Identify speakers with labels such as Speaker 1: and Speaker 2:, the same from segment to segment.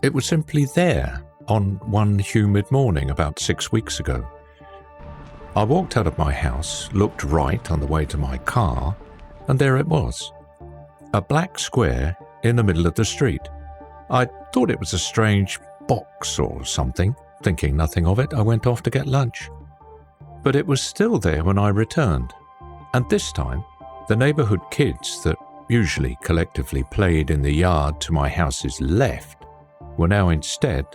Speaker 1: It was simply there on one humid morning about 6 weeks ago. I walked out of my house, looked right on the way to my car, and there it was. A black square in the middle of the street. I thought it was a strange box or something. Thinking nothing of it, I went off to get lunch. But it was still there when I returned, and this time, the neighborhood kids that usually collectively played in the yard to my house's left were now instead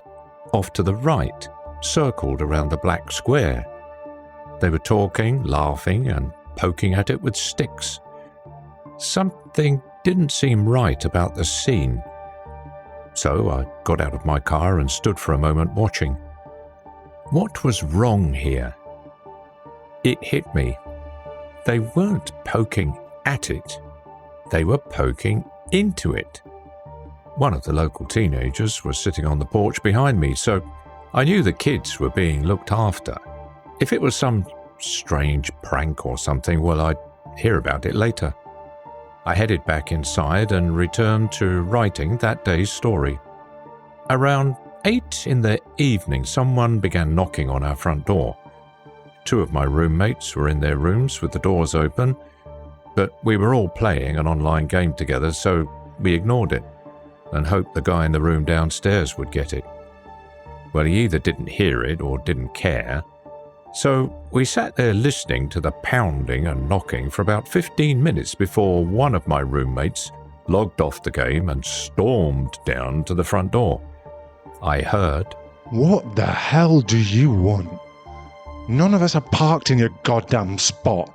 Speaker 1: off to the right, circled around the black square. They were talking, laughing, and poking at it with sticks. Something didn't seem right about the scene. So I got out of my car and stood for a moment watching. What was wrong here? It hit me. They weren't poking at it. They were poking into it. One of the local teenagers was sitting on the porch behind me, so I knew the kids were being looked after. If it was some strange prank or something, well, I'd hear about it later. I headed back inside and returned to writing that day's story. Around 8 in the evening, someone began knocking on our front door. 2 of my roommates were in their rooms with the doors open, but we were all playing an online game together, so we ignored it and hoped the guy in the room downstairs would get it. Well, he either didn't hear it or didn't care. So we sat there listening to the pounding and knocking for about 15 minutes before one of my roommates logged off the game and stormed down to the front door. I heard,
Speaker 2: "What the hell do you want? None of us are parked in your goddamn spot.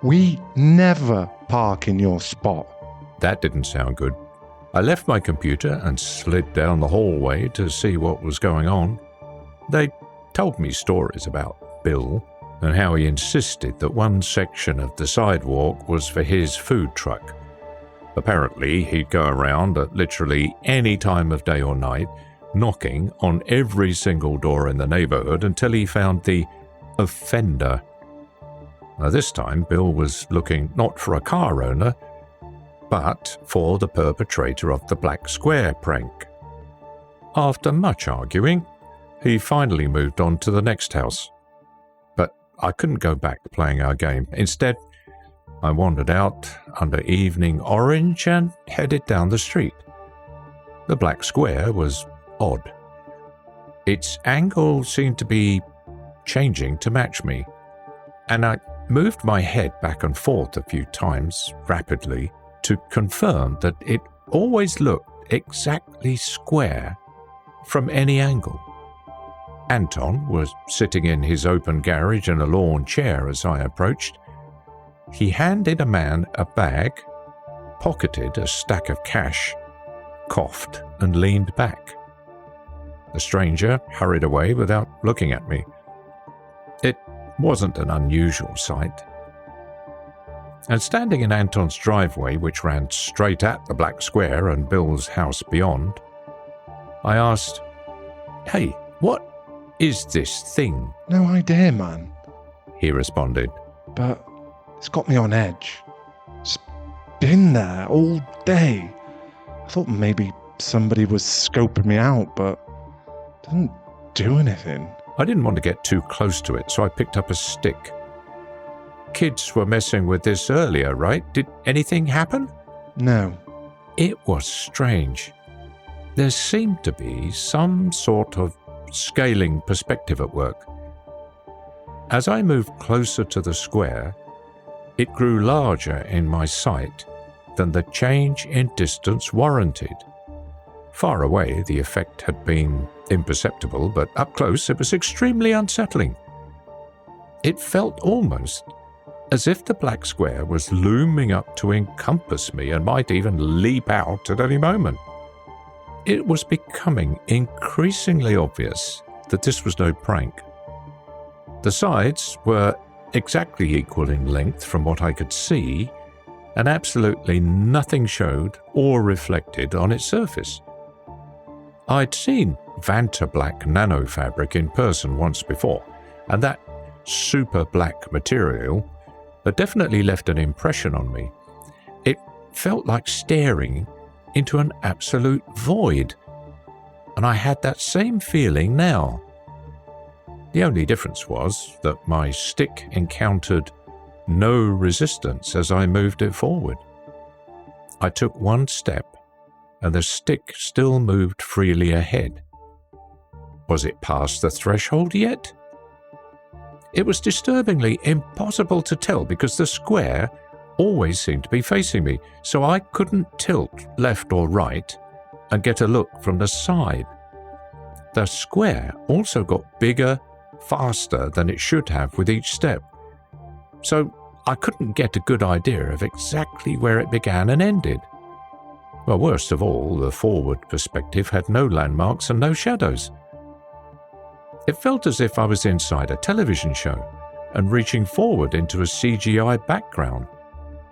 Speaker 2: We never park in your spot."
Speaker 1: That didn't sound good. I left my computer and slid down the hallway to see what was going on. They told me stories about Bill and how he insisted that one section of the sidewalk was for his food truck. Apparently, he'd go around at literally any time of day or night, knocking on every single door in the neighborhood until he found the offender. Now, this time, Bill was looking not for a car owner, but for the perpetrator of the black square prank. After much arguing, he finally moved on to the next house. But I couldn't go back to playing our game. Instead, I wandered out under evening orange and headed down the street. The black square was odd. Its angle seemed to be changing to match me, and I moved my head back and forth a few times rapidly to confirm that it always looked exactly square from any angle. Anton was sitting in his open garage in a lawn chair as I approached. He handed a man a bag, pocketed a stack of cash, coughed, and leaned back. The stranger hurried away without looking at me. It wasn't an unusual sight. And standing in Anton's driveway, which ran straight at the black square and Bill's house beyond, I asked, "Hey, what is this thing?"
Speaker 2: "No idea, man,"
Speaker 1: he responded.
Speaker 2: "But it's got me on edge. It's been there all day. I thought maybe somebody was scoping me out, but it didn't do anything."
Speaker 1: I didn't want to get too close to it, so I picked up a stick. "Kids were messing with this earlier, right? Did anything happen?"
Speaker 2: "No."
Speaker 1: It was strange. There seemed to be some sort of scaling perspective at work. As I moved closer to the square, it grew larger in my sight than the change in distance warranted. Far away, the effect had been imperceptible, but up close, it was extremely unsettling. It felt almost as if the black square was looming up to encompass me and might even leap out at any moment. It was becoming increasingly obvious that this was no prank. The sides were exactly equal in length from what I could see, and absolutely nothing showed or reflected on its surface. I'd seen Vanta black nano fabric in person once before, and that super black material had definitely left an impression on me. It felt like staring into an absolute void. and I had that same feeling now. The only difference was that my stick encountered no resistance as I moved it forward. I took one step, and the stick still moved freely ahead. Was it past the threshold yet? It was disturbingly impossible to tell because the square always seemed to be facing me, so I couldn't tilt left or right and get a look from the side. The square also got bigger, faster than it should have with each step, so I couldn't get a good idea of exactly where it began and ended. Well, worst of all, the forward perspective had no landmarks and no shadows. It felt as if I was inside a television show and reaching forward into a CGI background.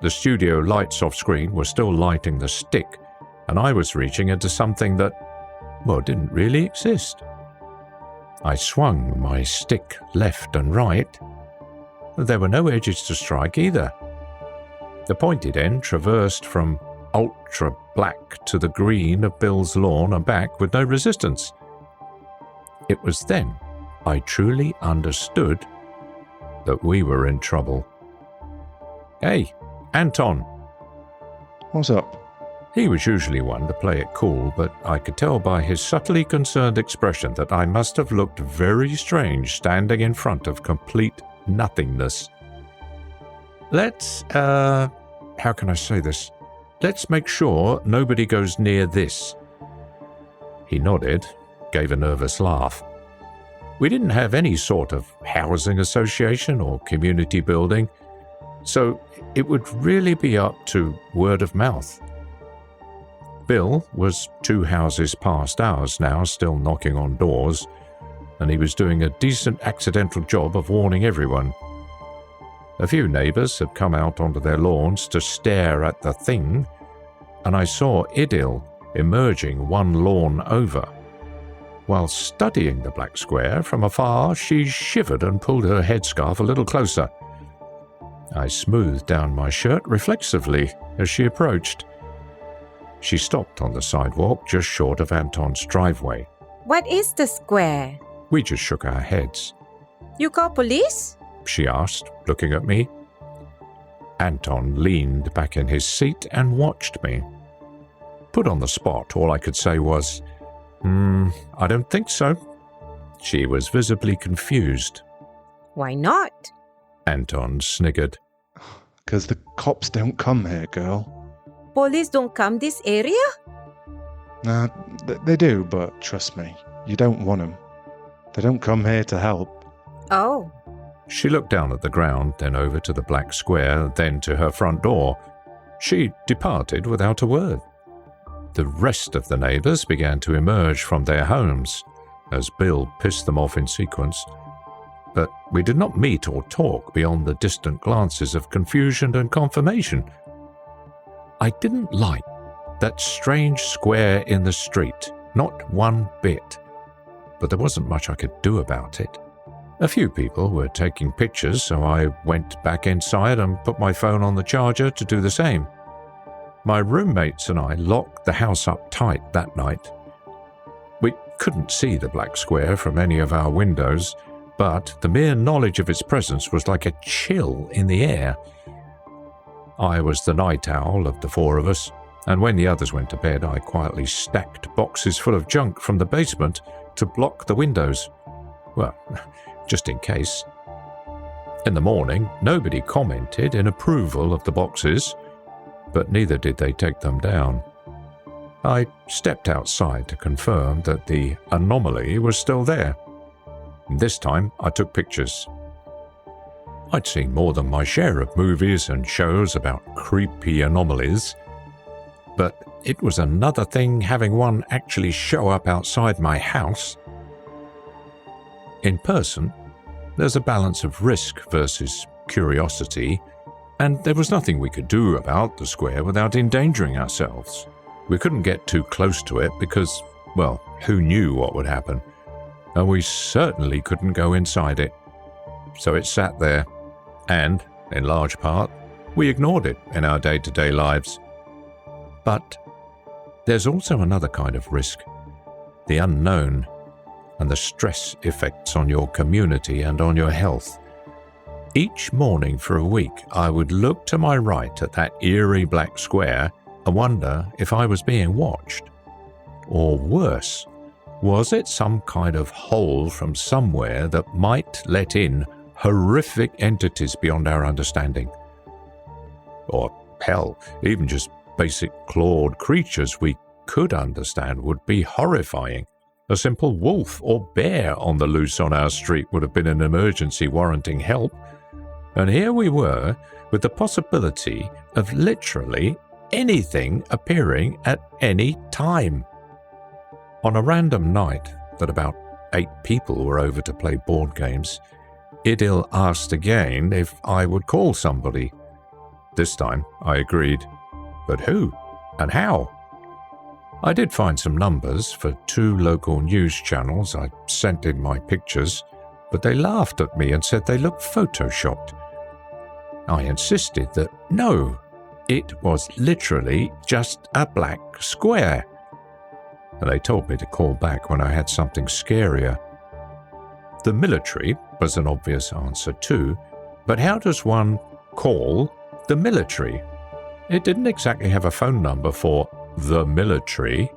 Speaker 1: The studio lights off screen were still lighting the stick, and I was reaching into something that, well, didn't really exist. I swung my stick left and right. There were no edges to strike either. The pointed end traversed from ultra black to the green of Bill's lawn and back with no resistance. It was then I truly understood that we were in trouble. "Hey, Anton."
Speaker 2: What's up?
Speaker 1: He was usually one to play it cool, but I could tell by his subtly concerned expression that I must have looked very strange standing in front of complete nothingness. How can I say this? Let's make sure nobody goes near this." He nodded, gave a nervous laugh. We didn't have any sort of housing association or community building, so it would really be up to word of mouth. Bill was 2 houses past ours now, still knocking on doors, and he was doing a decent accidental job of warning everyone. A few neighbors had come out onto their lawns to stare at the thing, and I saw Idil emerging one lawn over. While studying the black square from afar, she shivered and pulled her headscarf a little closer. I smoothed down my shirt reflexively as she approached. She stopped on the sidewalk just short of Anton's driveway.
Speaker 3: "What is the square?"
Speaker 1: We just shook our heads.
Speaker 3: "You call police?"
Speaker 1: She asked, looking at me. Anton leaned back in his seat and watched me. Put on the spot, all I could say was, I don't think so." She was visibly confused.
Speaker 3: "Why not?"
Speaker 1: Anton sniggered.
Speaker 2: "'Cause the cops don't come here, girl."
Speaker 3: "Police don't come this area?"
Speaker 2: Nah, they do, but trust me, you don't want them. They don't come here to help.
Speaker 3: "Oh."
Speaker 1: She looked down at the ground, then over to the black square, then to her front door. She departed without a word. The rest of the neighbors began to emerge from their homes as Bill pissed them off in sequence. But we did not meet or talk beyond the distant glances of confusion and confirmation. I didn't like that strange square in the street, not one bit. But there wasn't much I could do about it. A few people were taking pictures, so I went back inside and put my phone on the charger to do the same. My roommates and I locked the house up tight that night. We couldn't see the black square from any of our windows, but the mere knowledge of its presence was like a chill in the air. I was the night owl of the 4 of us, and when the others went to bed, I quietly stacked boxes full of junk from the basement to block the windows. Well, just in case. In the morning, nobody commented in approval of the boxes, but neither did they take them down. I stepped outside to confirm that the anomaly was still there. This time, I took pictures. I'd seen more than my share of movies and shows about creepy anomalies, but it was another thing having one actually show up outside my house. In person, there's a balance of risk versus curiosity, and there was nothing we could do about the square without endangering ourselves. We couldn't get too close to it because, well, who knew what would happen? And we certainly couldn't go inside it. So it sat there, and, in large part, we ignored it in our day-to-day lives. But there's also another kind of risk. the unknown, and the stress effects on your community and on your health. Each morning for a week, I would look to my right at that eerie black square and wonder if I was being watched. Or worse, was it some kind of hole from somewhere that might let in horrific entities beyond our understanding? Or hell, even just basic clawed creatures we could understand would be horrifying. A simple wolf or bear on the loose on our street would have been an emergency warranting help. And here we were with the possibility of literally anything appearing at any time. On a random night that about 8 people were over to play board games, Idil asked again if I would call somebody. This time I agreed. But who and how? I did find some numbers for 2 local news channels. I sent in my pictures, but they laughed at me and said they looked photoshopped. I insisted that no, it was literally just a black square. And they told me to call back when I had something scarier. The military was an obvious answer too, but how does one call the military? It didn't exactly have a phone number for the military.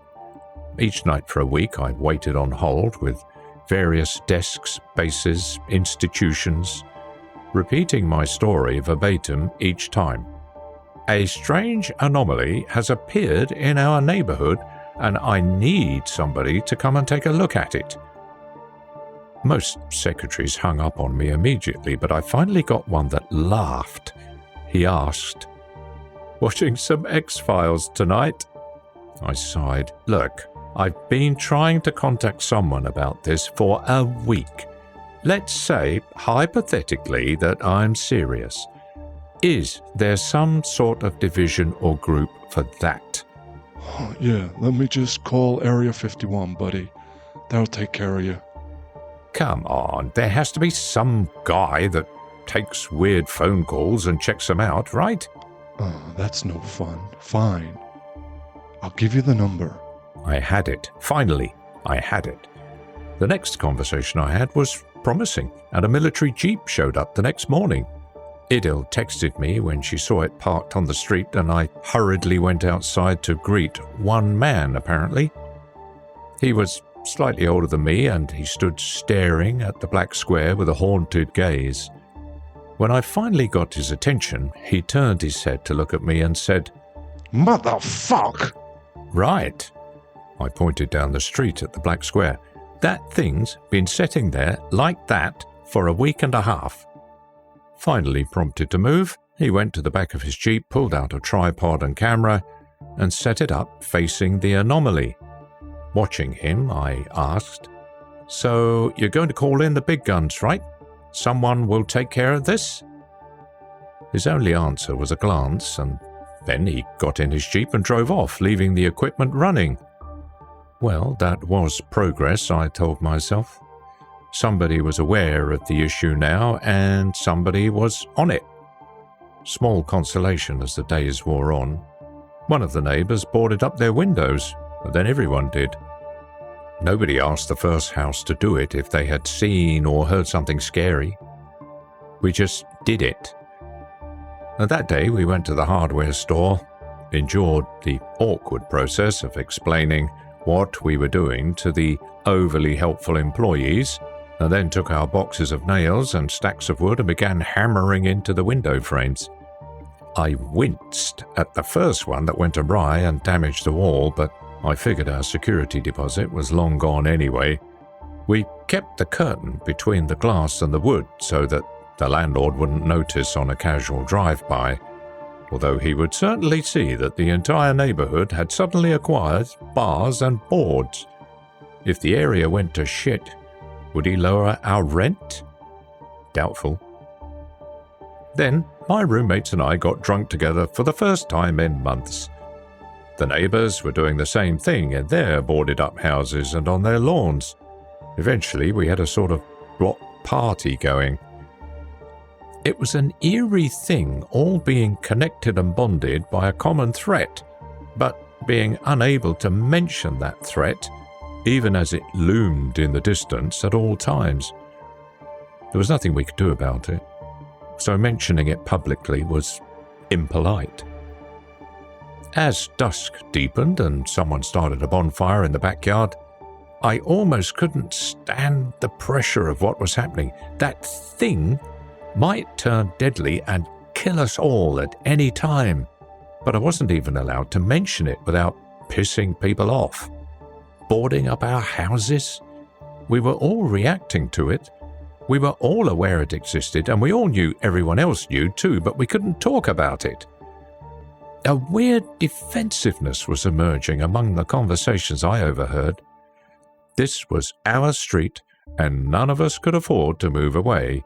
Speaker 1: Each night for a week I waited on hold with various desks, bases, institutions, repeating my story verbatim each time. A strange anomaly has appeared in our neighborhood and I need somebody to come and take a look at it. Most secretaries hung up on me immediately, but I finally got one that laughed. He asked, "Watching some X-Files tonight?" I sighed. "Look, I've been trying to contact someone about this for a week. Let's say, hypothetically, that I'm serious. Is there some sort of division or group for that?"
Speaker 2: Yeah, let me just call Area 51, buddy. That'll take care of you.
Speaker 1: Come on, there has to be some guy that takes weird phone calls and checks them out, right?
Speaker 2: That's no fun. Fine. I'll give you the number.
Speaker 1: I had it. Finally, I had it. The next conversation I had was promising, and a military jeep showed up the next morning. Idil texted me when she saw it parked on the street, and I hurriedly went outside to greet one man, apparently. He was slightly older than me, and he stood staring at the black square with a haunted gaze. When I finally got his attention, he turned his head to look at me and said,
Speaker 2: "Motherfuck!"
Speaker 1: "Right." I pointed down the street at the black square. "That thing's been sitting there like that for a week and a half." Finally prompted to move, he went to the back of his jeep, pulled out a tripod and camera, and set it up facing the anomaly. Watching him, I asked, "So you're going to call in the big guns, right? Someone will take care of this?" His only answer was a glance, and then he got in his jeep and drove off, leaving the equipment running. Well, that was progress, I told myself. Somebody was aware of the issue now, and somebody was on it. Small consolation as the days wore on. One of the neighbors boarded up their windows, and then everyone did. Nobody asked the first house to do it if they had seen or heard something scary. We just did it. And that day we went to the hardware store, endured the awkward process of explaining what we were doing to the overly helpful employees, and then took our boxes of nails and stacks of wood and began hammering into the window frames. I winced at the first one that went awry and damaged the wall, but I figured our security deposit was long gone anyway. We kept the curtain between the glass and the wood so that the landlord wouldn't notice on a casual drive-by, although he would certainly see that the entire neighborhood had suddenly acquired bars and boards. If the area went to shit, would he lower our rent? Doubtful. Then my roommates and I got drunk together for the first time in months. The neighbors were doing the same thing in their boarded-up houses and on their lawns. Eventually, we had a sort of block party going. It was an eerie thing, all being connected and bonded by a common threat, but being unable to mention that threat even as it loomed in the distance at all times. There was nothing we could do about it, so mentioning it publicly was impolite. As dusk deepened and someone started a bonfire in the backyard, I almost couldn't stand the pressure of what was happening. That thing might turn deadly and kill us all at any time, but I wasn't even allowed to mention it without pissing people off. Boarding up our houses? We were all reacting to it. We were all aware it existed, and we all knew everyone else knew too, but we couldn't talk about it. A weird defensiveness was emerging among the conversations I overheard. This was our street, and none of us could afford to move away.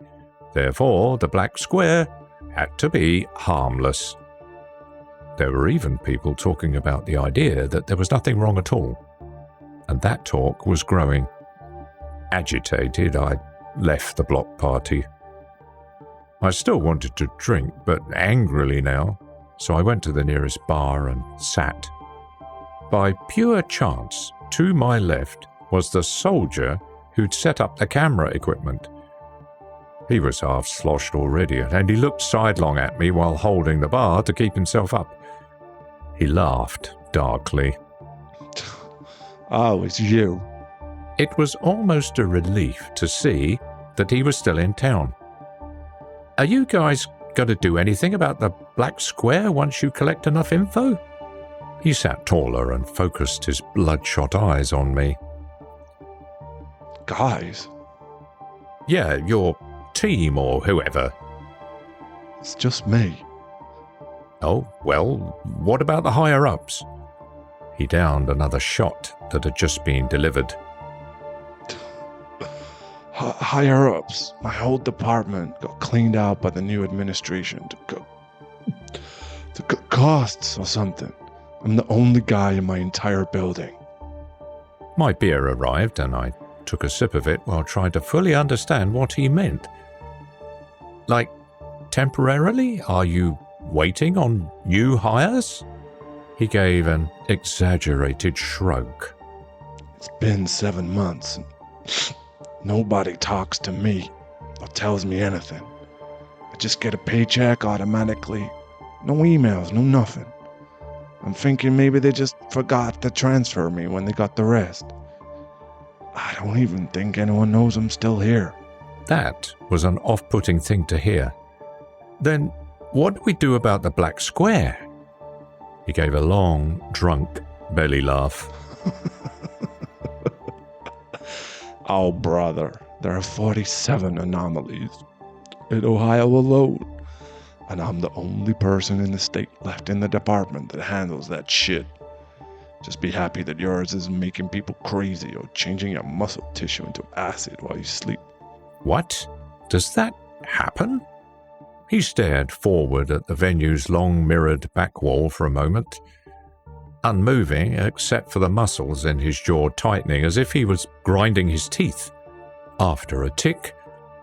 Speaker 1: Therefore, the Black Square had to be harmless. There were even people talking about the idea that there was nothing wrong at all, and that talk was growing. Agitated, I left the block party. I still wanted to drink, but angrily now, so I went to the nearest bar and sat. By pure chance, to my left was the soldier who'd set up the camera equipment. He was half sloshed already, and he looked sidelong at me while holding the bar to keep himself up. He laughed darkly.
Speaker 2: Oh, it's you.
Speaker 1: It was almost a relief to see that he was still in town. Are you guys going to do anything about the Black Square once you collect enough info? He sat taller and focused his bloodshot eyes on me.
Speaker 2: Guys?
Speaker 1: Yeah, your team or whoever.
Speaker 2: It's just me.
Speaker 1: Oh, well, what about the higher-ups? He downed another shot that had just been delivered.
Speaker 2: Higher-ups. My whole department got cleaned out by the new administration to cut costs or something. I'm the only guy in my entire building.
Speaker 1: My beer arrived, and I took a sip of it while trying to fully understand what he meant. Like, temporarily? Are you waiting on new hires? He gave an exaggerated shrug.
Speaker 2: It's been 7 months, and nobody talks to me or tells me anything. I just get a paycheck automatically. No emails, no nothing. I'm thinking maybe they just forgot to transfer me when they got the rest. I don't even think anyone knows I'm still here.
Speaker 1: That was an off-putting thing to hear. Then, what do we do about the Black Square? He gave a long, drunk belly laugh.
Speaker 2: Oh, brother, there are 47 anomalies in Ohio alone, and I'm the only person in the state left in the department that handles that shit. Just be happy that yours isn't making people crazy or changing your muscle tissue into acid while you sleep.
Speaker 1: What? Does that happen? He stared forward at the venue's long mirrored back wall for a moment, unmoving except for the muscles in his jaw tightening as if he was grinding his teeth. After a tick,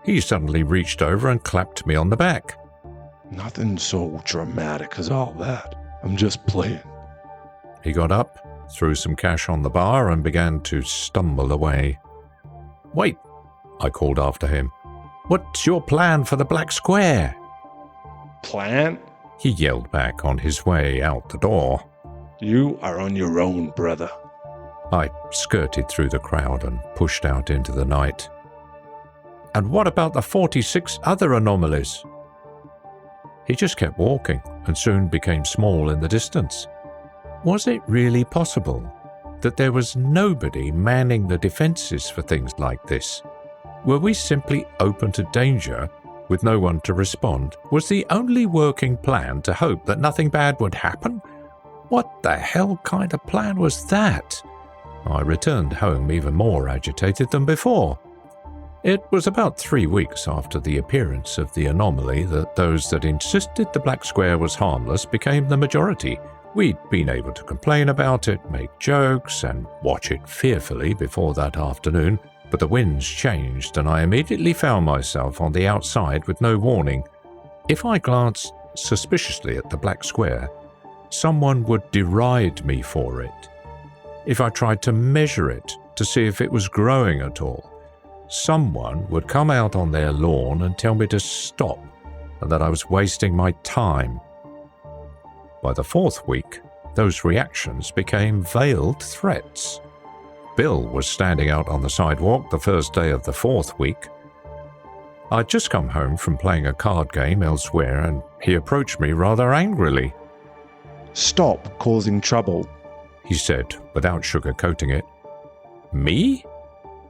Speaker 1: he suddenly reached over and clapped me on the back.
Speaker 2: Nothing so dramatic as all that. I'm just playing.
Speaker 1: He got up, threw some cash on the bar, and began to stumble away. Wait, I called after him. What's your plan for the Black Square?
Speaker 2: Plan?
Speaker 1: He yelled back on his way out the door.
Speaker 2: You are on your own, brother.
Speaker 1: I skirted through the crowd and pushed out into the night. And what about the 46 other anomalies? He just kept walking and soon became small in the distance. Was it really possible that there was nobody manning the defenses for things like this? Were we simply open to danger with no one to respond? Was the only working plan to hope that nothing bad would happen? What the hell kind of plan was that? I returned home even more agitated than before. It was about 3 weeks after the appearance of the anomaly that those that insisted the Black Square was harmless became the majority. We'd been able to complain about it, make jokes, and watch it fearfully before that afternoon, but the winds changed and I immediately found myself on the outside with no warning. If I glanced suspiciously at the Black Square, someone would deride me for it. If I tried to measure it, to see if it was growing at all. Someone would come out on their lawn and tell me to stop and that I was wasting my time. By the 4th week, those reactions became veiled threats. Bill was standing out on the sidewalk the first day of the 4th week. I'd just come home from playing a card game elsewhere and he approached me rather angrily.
Speaker 2: "Stop causing trouble,"
Speaker 1: he said without sugarcoating it. Me?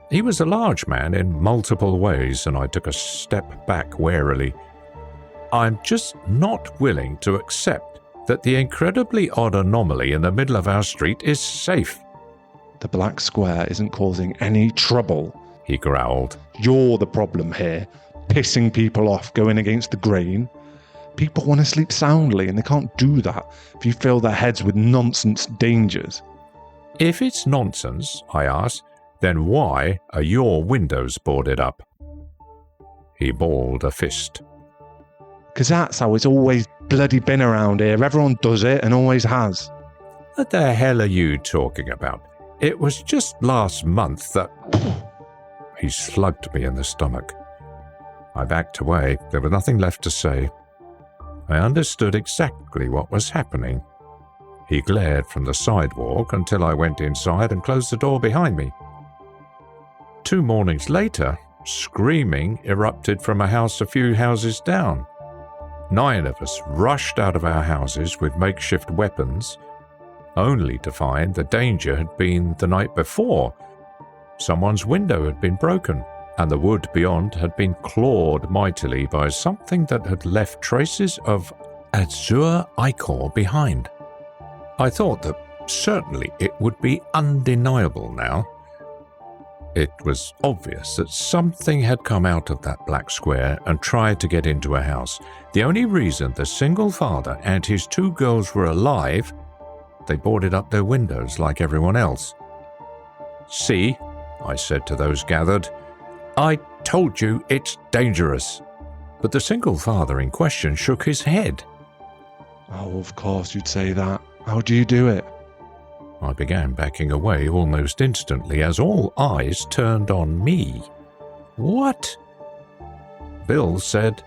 Speaker 1: He was a large man in multiple ways and I took a step back warily. I'm just not willing to accept that the incredibly odd anomaly in the middle of our street is safe.
Speaker 2: "The black square isn't causing any trouble,"
Speaker 1: he growled.
Speaker 2: "You're the problem here, pissing people off, going against the grain. People want to sleep soundly and they can't do that if you fill their heads with nonsense dangers."
Speaker 1: If it's nonsense, I asked, then why are your windows boarded up? He balled a fist.
Speaker 2: "'Cause that's how it's always bloody been around here. Everyone does it and always has."
Speaker 1: What the hell are you talking about? It was just last month that... He slugged me in the stomach. I backed away. There was nothing left to say. I understood exactly what was happening. He glared from the sidewalk until I went inside and closed the door behind me. 2 mornings later, screaming erupted from a house a few houses down. 9 of us rushed out of our houses with makeshift weapons, only to find the danger had been the night before. Someone's window had been broken, and the wood beyond had been clawed mightily by something that had left traces of azure ichor behind. I thought that certainly it would be undeniable now. It was obvious that something had come out of that black square and tried to get into a house. The only reason the single father and his 2 girls were alive, they boarded up their windows like everyone else. "See," I said to those gathered, "I told you it's dangerous." But the single father in question shook his head.
Speaker 2: "Oh, of course you'd say that. How do you do it?" I
Speaker 1: began backing away almost instantly as all eyes turned on me. "What?" Bill said,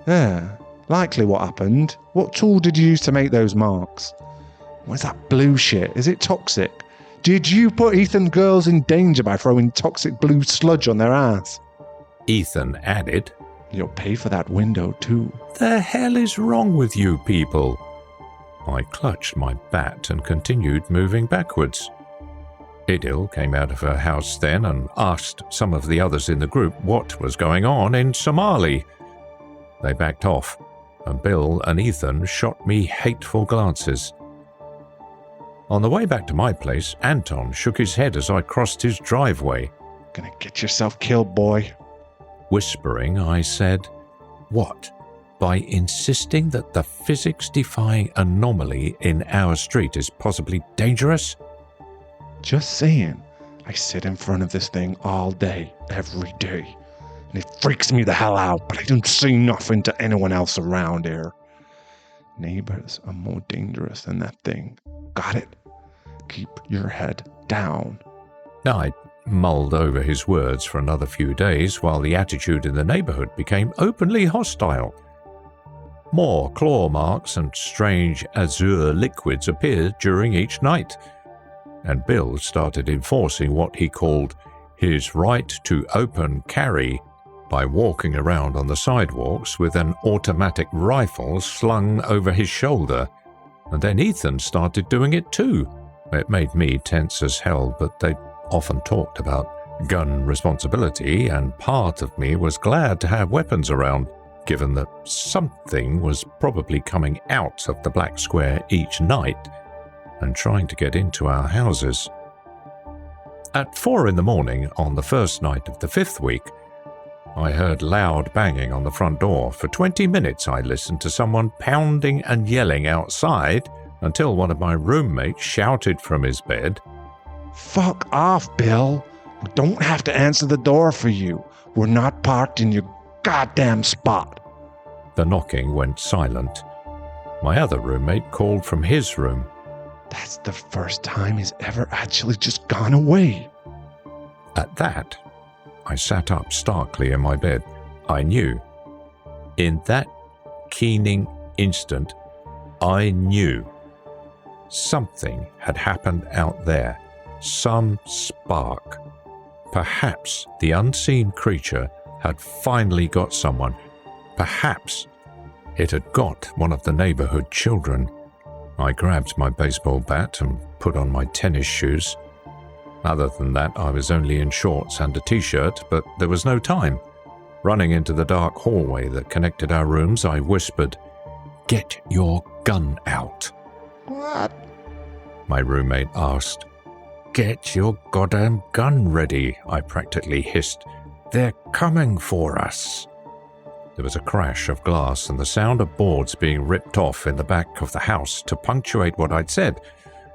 Speaker 2: "Yeah, likely what happened. What tool did you use to make those marks? What's that blue shit? Is it toxic? Did you put Ethan's girls in danger by throwing toxic blue sludge on their ass?"
Speaker 1: Ethan added,
Speaker 2: "You'll pay for that window too."
Speaker 1: "The hell is wrong with you people?" I clutched my bat and continued moving backwards. Idil came out of her house then and asked some of the others in the group what was going on in Somali. They backed off, and Bill and Ethan shot me hateful glances. On the way back to my place, Anton shook his head as I crossed his driveway.
Speaker 2: "Gonna get yourself killed, boy."
Speaker 1: Whispering, I said, "What? By insisting that the physics-defying anomaly in our street is possibly dangerous?"
Speaker 2: "Just saying. I sit in front of this thing all day, every day, and it freaks me the hell out, but I don't say nothing to anyone else around here. Neighbors are more dangerous than that thing. Got it? Keep your head down."
Speaker 1: I mulled over his words for another few days while the attitude in the neighborhood became openly hostile. More claw marks and strange azure liquids appeared during each night, and Bill started enforcing what he called his right to open carry by walking around on the sidewalks with an automatic rifle slung over his shoulder, and then Ethan started doing it too. It made me tense as hell, but they often talked about gun responsibility, and part of me was glad to have weapons around, given that something was probably coming out of the black square each night and trying to get into our houses. At 4 a.m. on the first night of the 5th week, I heard loud banging on the front door. For 20 minutes I listened to someone pounding and yelling outside until one of my roommates shouted from his bed,
Speaker 2: "Fuck off, Bill. We don't have to answer the door for you. We're not parked in your goddamn spot."
Speaker 1: The knocking went silent. My other roommate called from his room.
Speaker 2: "That's the first time he's ever actually just gone away."
Speaker 1: At that, I sat up starkly in my bed. I knew. In that keening instant, I knew. Something had happened out there. Some spark. Perhaps the unseen creature had finally got someone. Perhaps it had got one of the neighborhood children. I grabbed my baseball bat and put on my tennis shoes. Other than that, I was only in shorts and a t-shirt, but there was no time. Running into the dark hallway that connected our rooms, I whispered, "Get your gun out."
Speaker 2: What?
Speaker 1: My roommate asked. "Get your goddamn gun ready," I practically hissed. "They're coming for us." There was a crash of glass and the sound of boards being ripped off in the back of the house to punctuate what I'd said,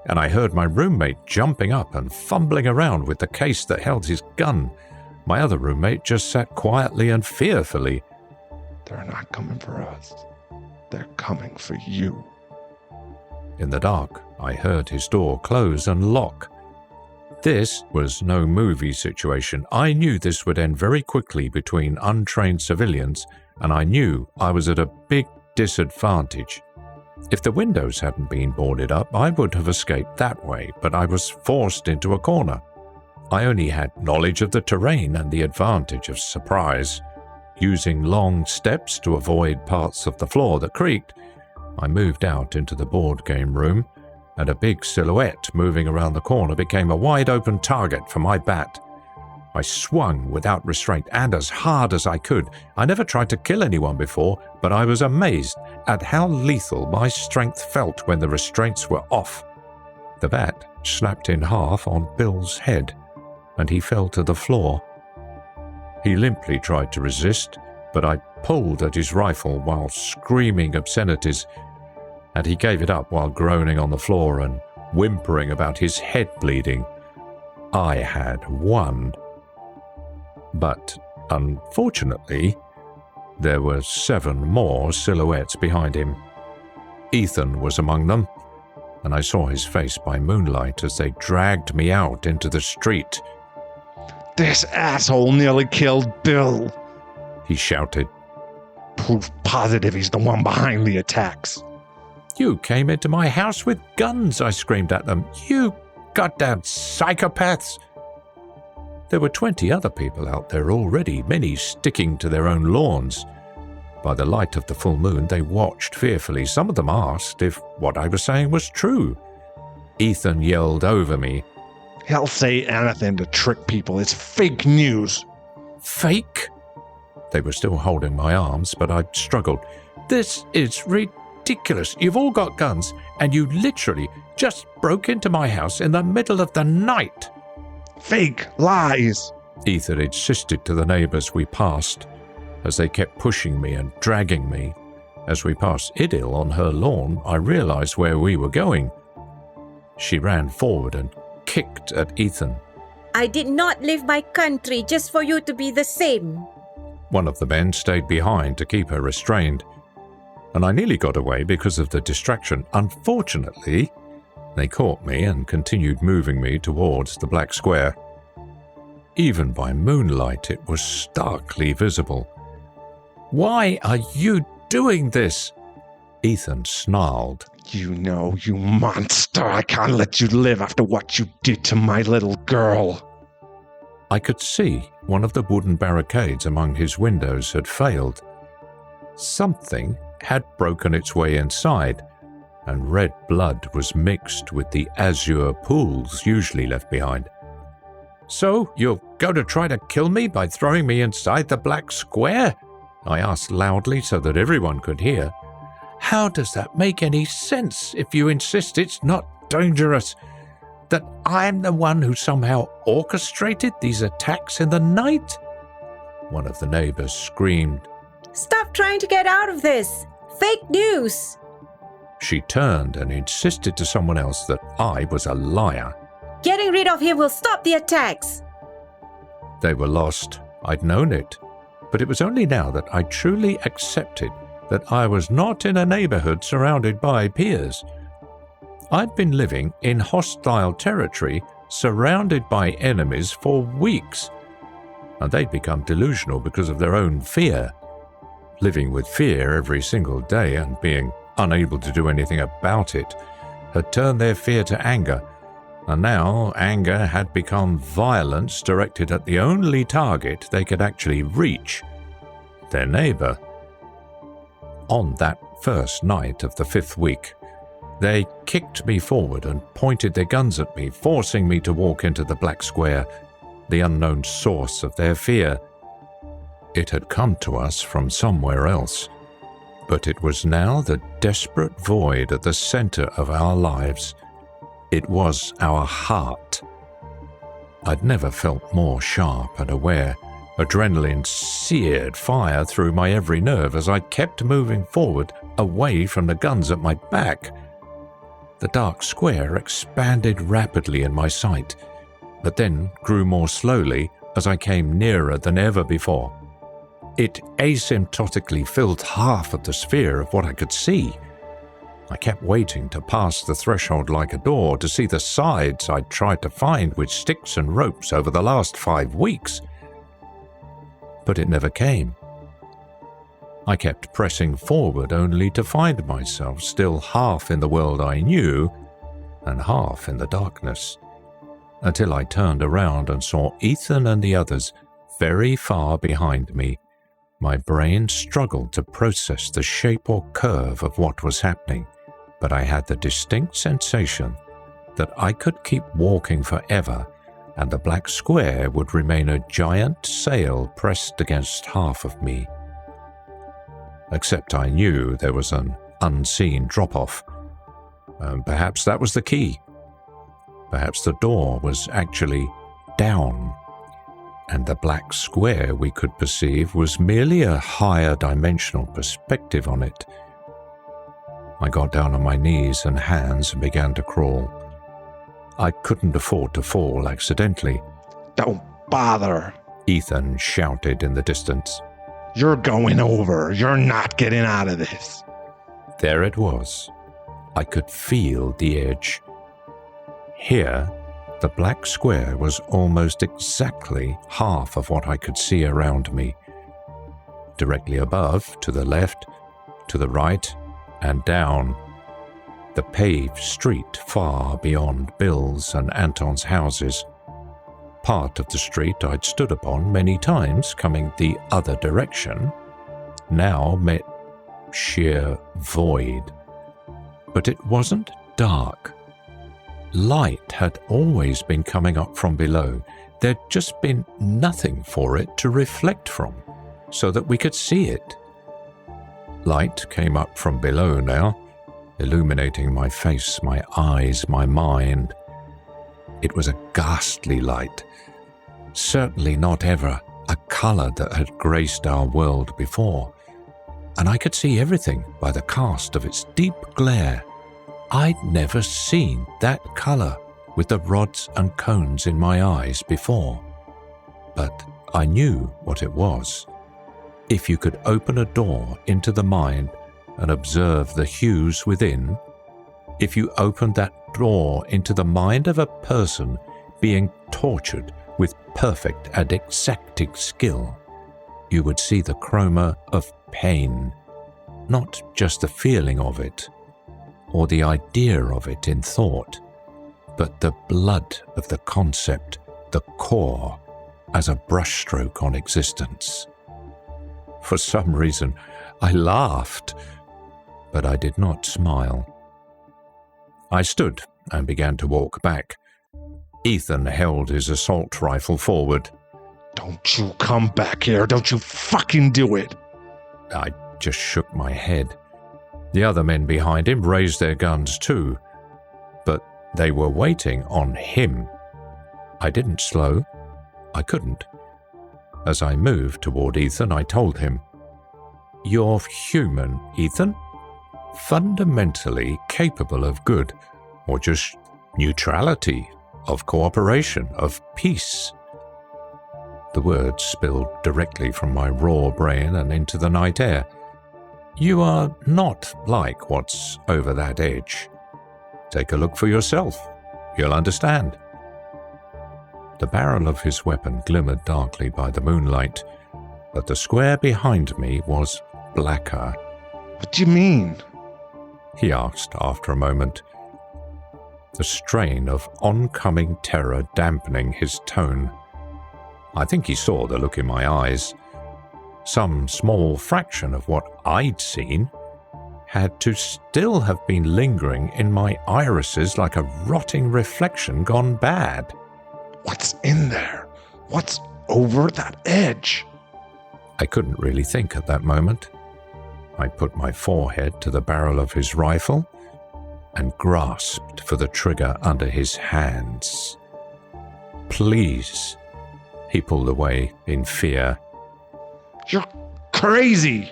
Speaker 1: and I heard my roommate jumping up and fumbling around with the case that held his gun. My other roommate just sat quietly and fearfully.
Speaker 2: They're not coming for us. They're coming for you.
Speaker 1: In the dark, I heard his door close and lock. This was no movie situation. I knew this would end very quickly between untrained civilians, and I knew I was at a big disadvantage. If the windows hadn't been boarded up, I would have escaped that way, but I was forced into a corner. I only had knowledge of the terrain and the advantage of surprise. Using long steps to avoid parts of the floor that creaked, I moved out into the board game room, and a big silhouette moving around the corner became a wide-open target for my bat. I swung without restraint and as hard as I could. I never tried to kill anyone before, but I was amazed at how lethal my strength felt when the restraints were off. The bat snapped in half on Bill's head, and he fell to the floor. He limply tried to resist, but I pulled at his rifle while screaming obscenities, and he gave it up while groaning on the floor and whimpering about his head bleeding. I had won. But, unfortunately, there were 7 more silhouettes behind him. Ethan was among them, and I saw his face by moonlight as they dragged me out into the street.
Speaker 2: This asshole nearly killed Bill.
Speaker 1: He shouted.
Speaker 2: Proof positive he's the one behind the attacks.
Speaker 1: "You came into my house with guns," I screamed at them. "You goddamn psychopaths!" There were 20 other people out there already, many sticking to their own lawns. By the light of the full moon, they watched fearfully. Some of them asked if what I was saying was true. Ethan yelled over me.
Speaker 2: He'll say anything to trick people. It's fake news.
Speaker 1: Fake? They were still holding my arms, but I struggled. "This is ridiculous. You've all got guns, and you literally just broke into my house in the middle of the night."
Speaker 2: Fake lies.
Speaker 1: Ethan insisted to the neighbors we passed, as they kept pushing me and dragging me. As we passed Idil on her lawn, I realized where we were going. She ran forward and kicked at Ethan.
Speaker 3: I did not leave my country just for you to be the same.
Speaker 1: One of the men stayed behind to keep her restrained, and I nearly got away because of the distraction. Unfortunately, they caught me and continued moving me towards the black square. Even by moonlight, it was starkly visible. "Why are you doing this?" Ethan snarled.
Speaker 2: You know, you monster. I can't let you live after what you did to my little girl.
Speaker 1: I could see one of the wooden barricades among his windows had failed. Something had broken its way inside, and red blood was mixed with the azure pools usually left behind. "So you're going to try to kill me by throwing me inside the black square?" I asked loudly so that everyone could hear. "How does that make any sense if you insist it's not dangerous? That I'm the one who somehow orchestrated these attacks in the night?" One of the neighbors screamed.
Speaker 3: Stop trying to get out of this. Fake news.
Speaker 1: She turned and insisted to someone else that I was a liar.
Speaker 3: Getting rid of him will stop the attacks.
Speaker 1: They were lost. I'd known it. But it was only now that I truly accepted that I was not in a neighborhood surrounded by peers. I'd been living in hostile territory surrounded by enemies for weeks. And they'd become delusional because of their own fear. Living with fear every single day and being unable to do anything about it had turned their fear to anger, and now anger had become violence directed at the only target they could actually reach, their neighbor. On that first night of the 5th week, they kicked me forward and pointed their guns at me, forcing me to walk into the black square, the unknown source of their fear. It had come to us from somewhere else, but it was now the desperate void at the center of our lives. It was our heart. I'd never felt more sharp and aware. Adrenaline seared fire through my every nerve as I kept moving forward away from the guns at my back. The dark square expanded rapidly in my sight, but then grew more slowly as I came nearer than ever before. It asymptotically filled half of the sphere of what I could see. I kept waiting to pass the threshold like a door to see the sides I'd tried to find with sticks and ropes over the last 5 weeks. But it never came. I kept pressing forward only to find myself still half in the world I knew and half in the darkness, until I turned around and saw Ethan and the others very far behind me. My brain struggled to process the shape or curve of what was happening, but I had the distinct sensation that I could keep walking forever and the black square would remain a giant sail pressed against half of me. Except I knew there was an unseen drop-off. Perhaps that was the key. Perhaps the door was actually down, and the black square we could perceive was merely a higher dimensional perspective on it. I got down on my knees and hands and began to crawl. I couldn't afford to fall accidentally.
Speaker 2: Don't bother,
Speaker 1: Ethan shouted in the distance.
Speaker 2: You're going over. You're not getting out of this.
Speaker 1: There it was. I could feel the edge. Here, the black square was almost exactly half of what I could see around me. Directly above, to the left, to the right, and down. The paved street far beyond Bill's and Anton's houses. Part of the street I'd stood upon many times coming the other direction, now met sheer void. But it wasn't dark. Light had always been coming up from below. There'd just been nothing for it to reflect from, so that we could see it. Light came up from below now, illuminating my face, my eyes, my mind. It was a ghastly light, certainly not ever a color that had graced our world before, and I could see everything by the cast of its deep glare. I'd never seen that color with the rods and cones in my eyes before, but I knew what it was. If you could open a door into the mind and observe the hues within, if you opened that door into the mind of a person being tortured with perfect and exacting skill, you would see the chroma of pain, not just the feeling of it, or the idea of it in thought, but the blood of the concept, the core, as a brushstroke on existence. For some reason, I laughed, but I did not smile. I stood and began to walk back. Ethan held his assault rifle forward.
Speaker 2: Don't you come back here. Don't you fucking do it.
Speaker 1: I just shook my head. The other men behind him raised their guns too, but they were waiting on him. I didn't slow. I couldn't. As I moved toward Ethan, I told him, "You're human, Ethan. Fundamentally capable of good, or just neutrality, of cooperation, of peace." The words spilled directly from my raw brain and into the night air. You are not like what's over that edge. Take a look for yourself. You'll understand. The barrel of his weapon glimmered darkly by the moonlight, but the square behind me was blacker.
Speaker 2: What do you mean?
Speaker 1: He asked after a moment, the strain of oncoming terror dampening his tone. I think he saw the look in my eyes. Some small fraction of what I'd seen had to still have been lingering in my irises like a rotting reflection gone bad.
Speaker 2: What's in there? What's over that edge?
Speaker 1: I couldn't really think at that moment. I put my forehead to the barrel of his rifle and grasped for the trigger under his hands. Please. He pulled away in fear.
Speaker 2: You're crazy!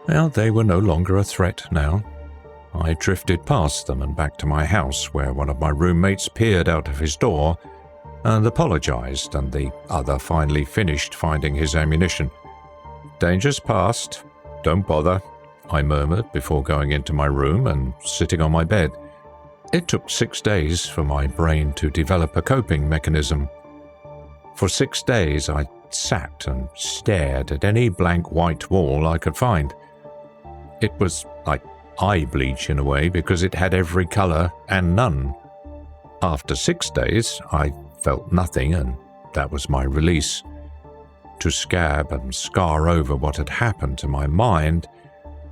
Speaker 1: Well, they were no longer a threat now. I drifted past them and back to my house, where one of my roommates peered out of his door and apologized, and the other finally finished finding his ammunition. "Danger's past. Don't bother," I murmured before going into my room and sitting on my bed. It took 6 days for my brain to develop a coping mechanism. For 6 days I sat and stared at any blank white wall I could find. It was like eye bleach in a way, because it had every color and none. After 6 days, I felt nothing, and that was my release. To scab and scar over what had happened to my mind,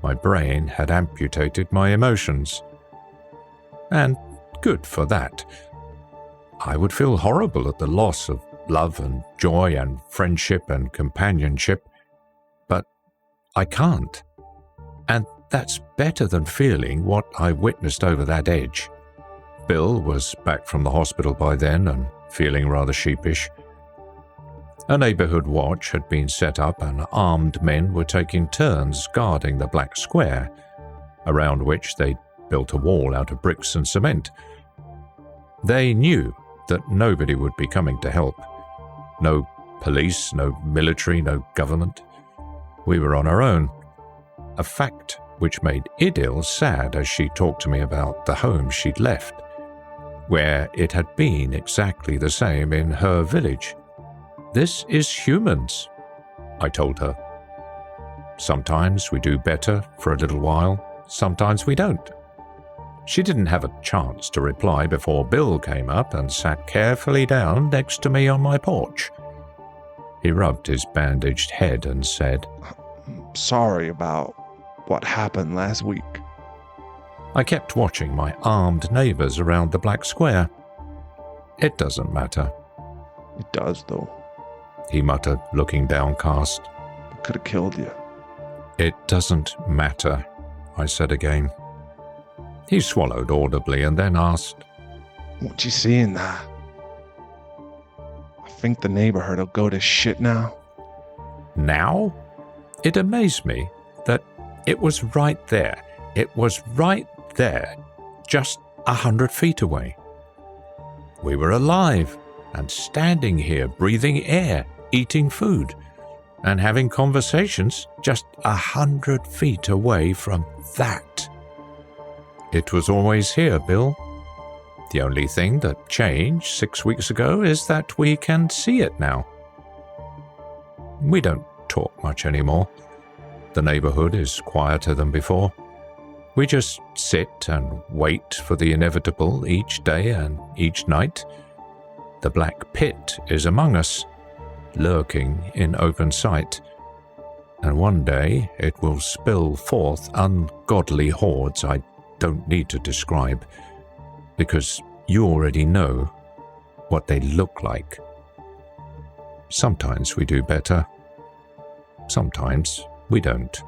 Speaker 1: my brain had amputated my emotions. And good for that. I would feel horrible at the loss of love and joy and friendship and companionship, but I can't. And that's better than feeling what I witnessed over that edge. Bill was back from the hospital by then and feeling rather sheepish. A neighborhood watch had been set up, and armed men were taking turns guarding the black square, around which they'd built a wall out of bricks and cement. They knew that nobody would be coming to help. No police, no military, no government. We were on our own. A fact which made Idil sad as she talked to me about the home she'd left, where it had been exactly the same in her village. "This is humans," I told her. "Sometimes we do better for a little while, sometimes we don't." She didn't have a chance to reply before Bill came up and sat carefully down next to me on my porch. He rubbed his bandaged head and said,
Speaker 2: "Sorry about what happened last week."
Speaker 1: I kept watching my armed neighbors around the black square. "It doesn't matter,"
Speaker 2: It does, though.
Speaker 1: he muttered, looking downcast.
Speaker 2: It could have killed you.
Speaker 1: "It doesn't matter," I said again. He swallowed audibly and then asked,
Speaker 2: What you see in that? I think the neighborhood will go to shit now.
Speaker 1: "Now?" It amazed me that it was right there. It was right there, just 100 feet away. We were alive and standing here, breathing air, eating food, and having conversations just 100 feet away from that. It was always here, Bill. The only thing that changed 6 weeks ago is that we can see it now. We don't talk much anymore. The neighborhood is quieter than before. We just sit and wait for the inevitable each day and each night. The black pit is among us, lurking in open sight, and one day it will spill forth ungodly hordes I don't need to describe, because you already know what they look like. Sometimes we do better, sometimes we don't.